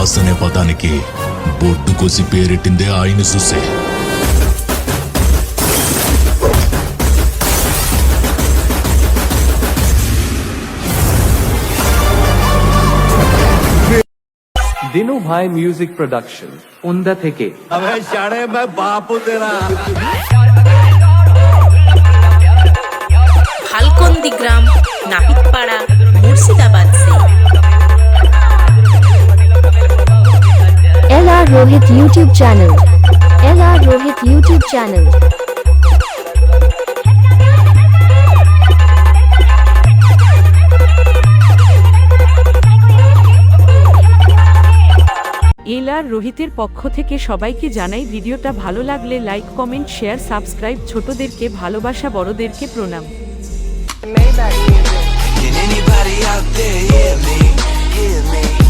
Boss అనే పదానికి బొడ్డు కోసి పేరెట్టిందే ఆయన చూసే. दिनू भाई म्यूजिक प्रोडक्शन उंदा থেকে अबे शाणे मैं बापू तेरा फालकोंदी ग्राम नापितपाड़ा मुर्शिदाबाद से LR Rohit YouTube channel. LR Rohit YouTube channel. LR রোহিতের পক্ষ থেকে সবাইকে জানাই ভিডিওটা ভালো লাগলে লাইক কমেন্ট শেয়ার সাবস্ক্রাইব। ছোটদেরকে ভালোবাসা, বড়দেরকে প্রণাম। Can anybody out there hear me? Hear me?